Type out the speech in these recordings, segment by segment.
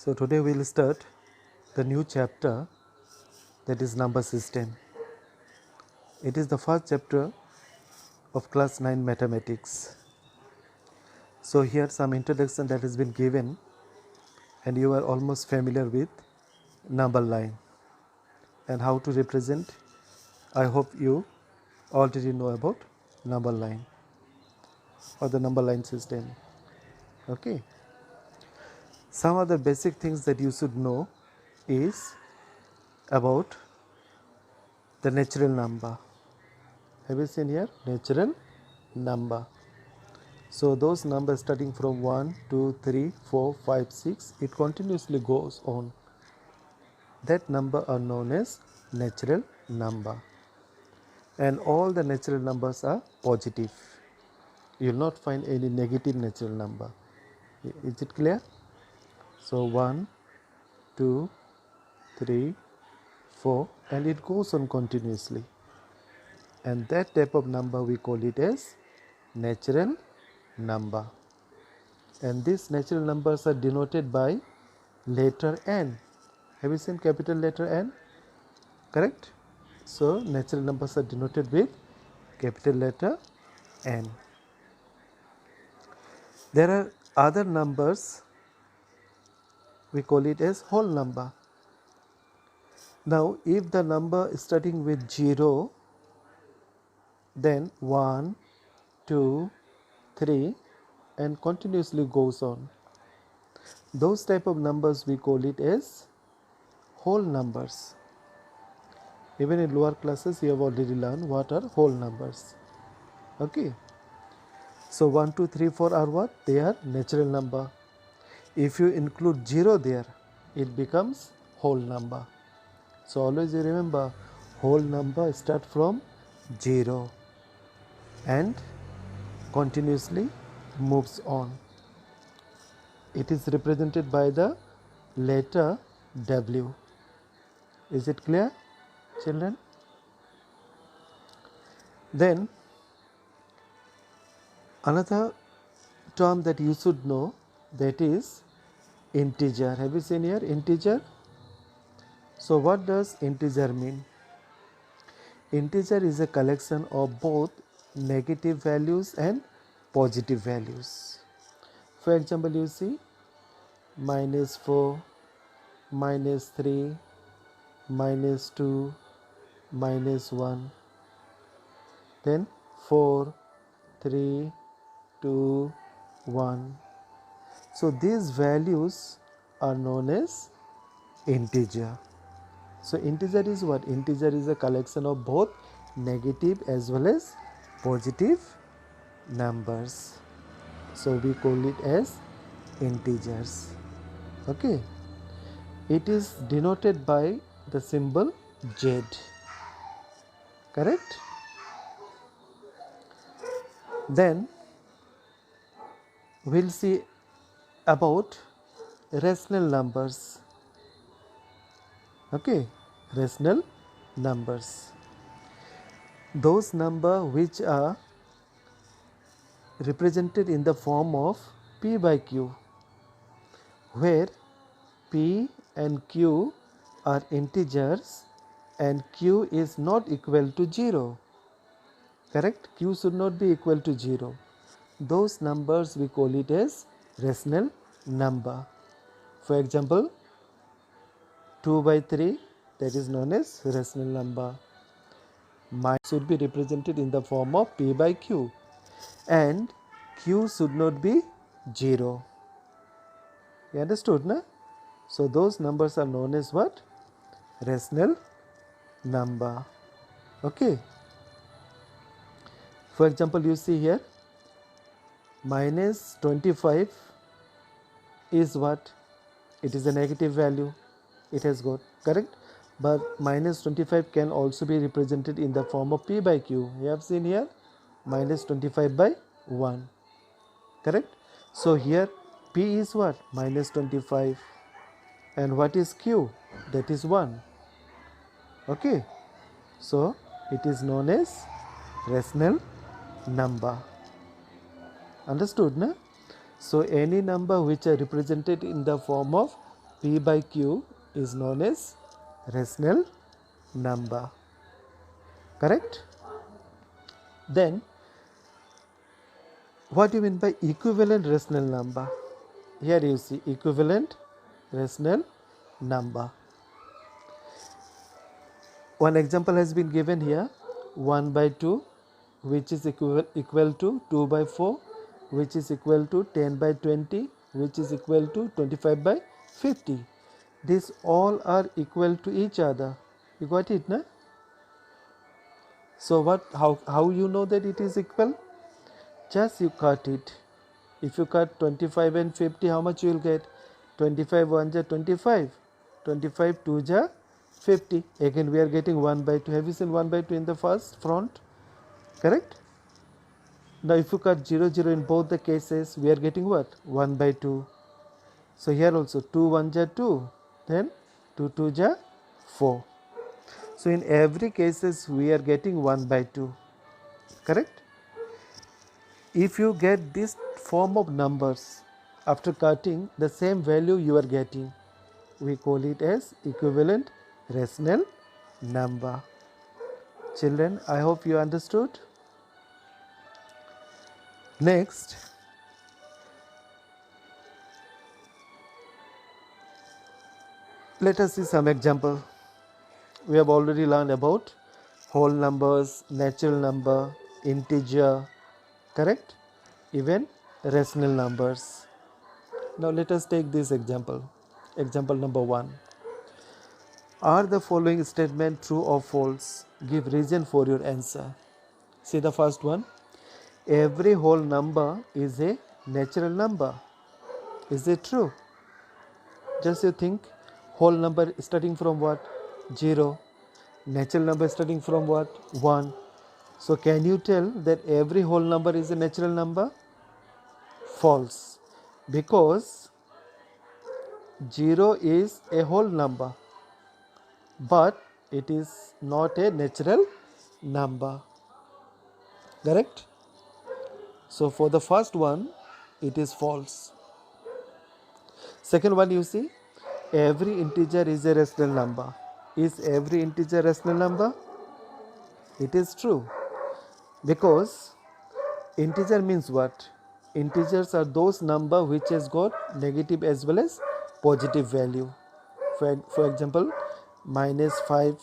So today we will start the new chapter, that is number system. It is the first chapter of class 9 mathematics. So here some introduction that has been given, and you are almost familiar with number line and how to represent. I hope you already know about number line or the number line system. Okay. Some of the basic things that you should know is about the natural number. Have you seen here natural number? So those numbers starting from 1, 2, 3, 4, 5, 6, it continuously goes on. That number are known as natural number. And all the natural numbers are positive. You will not find any negative natural number. Is it clear? So 1, 2, 3, 4, and it goes on continuously. And that type of number we call it as natural number. And these natural numbers are denoted by letter N. Have you seen capital letter N? Correct? So natural numbers are denoted with capital letter N. There are other numbers, we call it as whole number. Now if the number is starting with 0, then 1, 2, 3 and continuously goes on. Those type of numbers we call it as whole numbers. Even in lower classes you have already learned what are whole numbers. Okay. So 1, 2, 3, 4 are what? They are natural number. If you include 0 there, it becomes whole number. So always you remember, whole number start from 0 and continuously moves on. It is represented by the letter W. Is it clear, children? Then another term that you should know, that is integer. Have you seen here integer? So what does integer mean? Integer is a collection of both negative values and positive values. For example, you see -4, -3, -2, -1, then 4, 3, 2, 1. So these values are known as integer. So integer is what? Integer is a collection of both negative as well as positive numbers. So we call it as integers. Okay. It is denoted by the symbol Z. Correct? Then we'll see about rational numbers. Okay, rational numbers. Those numbers which are represented in the form of P by Q, where P and Q are integers and Q is not equal to 0. Correct? Q should not be equal to 0. Those numbers we call it as rational number. For example, 2 by 3, that is known as rational number. Should be represented in the form of P by Q, and Q should not be 0. You understood, na? So those numbers are known as what? Rational number. Okay. For example, you see here -25 is what? It is a negative value. It has got, correct? But -25 can also be represented in the form of P by Q. You have seen here -25 by 1. Correct? So here P is what? -25. And what is Q? That is 1. Okay. So it is known as rational number. Understood, na? So any number which are represented in the form of P by Q is known as rational number. Correct? Then what do you mean by equivalent rational number? Here you see equivalent rational number. One example has been given here, 1 by 2, which is equal to 2 by 4, which is equal to 10 by 20, which is equal to 25 by 50. These all are equal to each other. You got it, na? So how you know that it is equal? Just you cut it. If you cut 25 and 50, how much you will get? 25 1 ja 25, 25 2 ja 50. Again we are getting 1 by 2. Have you seen 1 by 2 in the first front? Correct? Now if you cut 0 0 in both the cases, we are getting what? 1 by 2. So here also 2 1 ja 2, then 2 2 ja 4. So in every cases we are getting 1 by 2. Correct? If you get this form of numbers after cutting the same value you are getting, we call it as equivalent rational number. Children, I hope you understood. Next, let us see some example. We have already learned about whole numbers, natural number, integer, correct? Even rational numbers. Now let us take this example. Example number 1. Are the following statement true or false? Give reason for your answer. See the first one. Every whole number is a natural number. Is it true? Just you think, whole number starting from what? 0. Natural number starting from what? 1. So can you tell that every whole number is a natural number? False. Because 0 is a whole number, but it is not a natural number. Correct? So for the first one, it is false. Second one, you see, every integer is a rational number. Is every integer rational number? It is true. Because integer means what? Integers are those number which has got negative as well as positive value. For example, -5,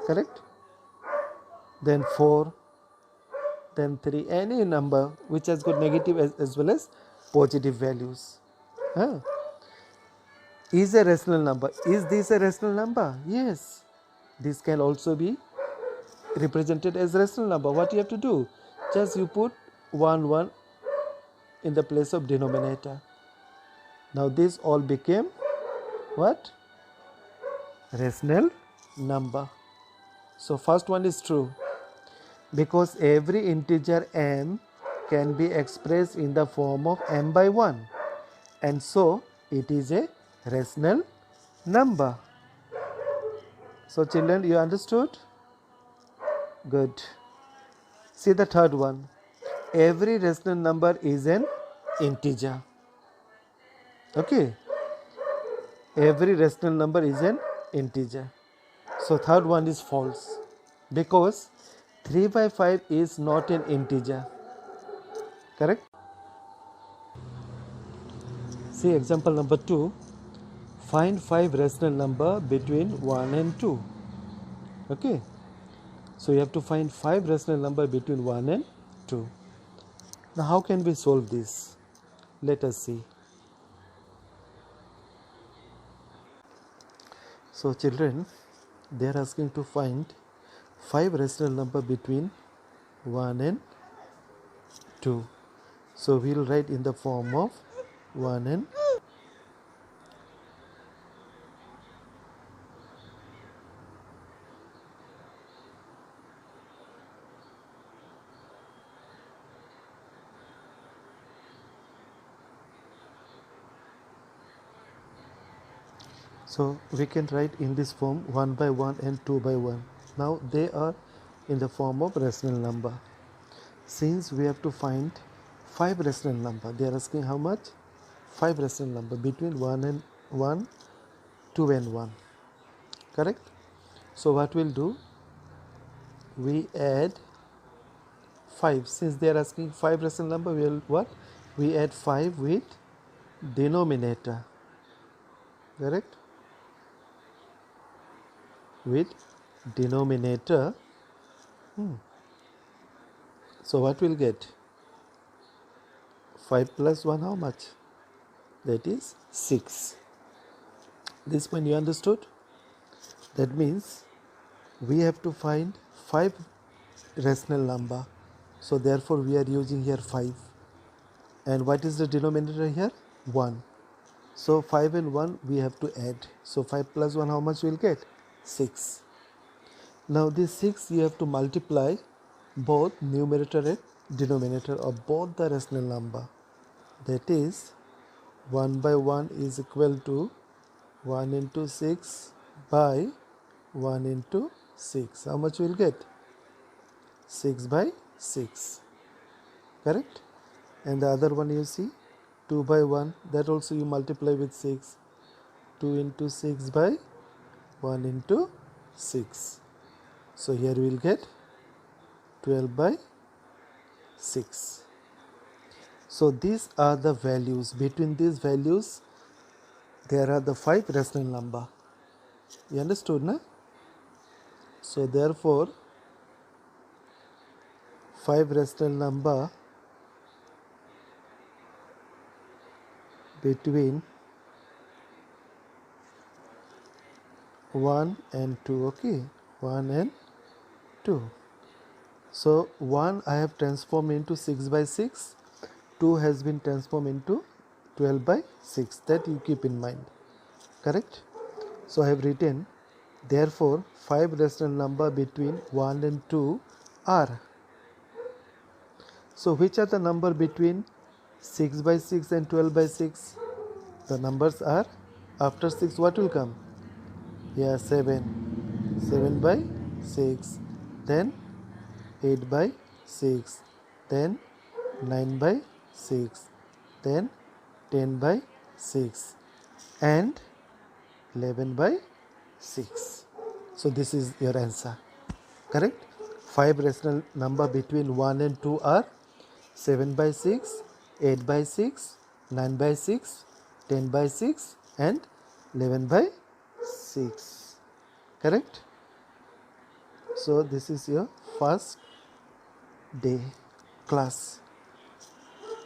correct? Then 4, then 3, any number which has got negative as well as positive values. Is a rational number. Is this a rational number? Yes. This can also be represented as rational number. What you have to do? Just you put 1 1 in the place of denominator. Now this all became what? Rational number. So first one is true, because every integer m can be expressed in the form of m by 1, and so it is a rational number. So children, you understood? Good. See the third one. Every rational number is an integer. Okay. Every rational number is an integer. So third one is false, because 3 by 5 is not an integer. Correct? See example number 2. Find 5 rational number between 1 and 2. Okay. So you have to find 5 rational number between 1 and 2. Now how can we solve this? Let us see. So children, they are asking to find 5 rational number between 1 and 2. So we will write in the form of 1 and 2. So we can write in this form 1 by 1 and 2 by 1. Now they are in the form of rational number. Since we have to find 5 rational number, they are asking how much? 5 rational number between 1 and 1, 2 and 1. Correct? So what we'll do, we add 5. Since they are asking 5 rational number, we will what? We add 5 with denominator. Correct? With denominator. So what we'll get? 5 plus 1 how much? That is 6. This one you understood? That means we have to find 5 rational number. So therefore we are using here 5. And what is the denominator here? 1. So 5 and 1 we have to add. So 5 plus 1 how much we'll get? 6. Now this 6 you have to multiply both numerator and denominator of both the rational number. That is 1 by 1 is equal to 1 into 6 by 1 into 6. How much we'll get? 6 by 6. Correct? And the other one you see 2 by 1, that also you multiply with 6. 2 into 6 by 1 into 6. So here we will get 12 by 6. So these are the values. Between these values there are the 5 rational number. You understood, na? So therefore 5 rational number between 1 and 2. Okay, 1 and 2. So 1 I have transformed into 6 by 6. 2 has been transformed into 12 by 6. That you keep in mind. Correct? So I have written, therefore 5 rational number between 1 and 2 are. So which are the number between 6 by 6 and 12 by 6? The numbers are, after 6 what will come? Yeah, 7. 7 by 6. Then 8 by 6. Then 9 by 6. Then 10 by 6. And 11 by 6. So this is your answer. Correct? 5 rational number between 1 and 2 are 7 by 6, 8 by 6, 9 by 6, 10 by 6 and 11 by 6. Correct? So this is your first day class.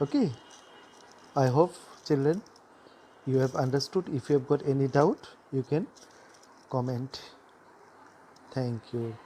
Okay? I hope children you have understood. If you have got any doubt you can comment. Thank you.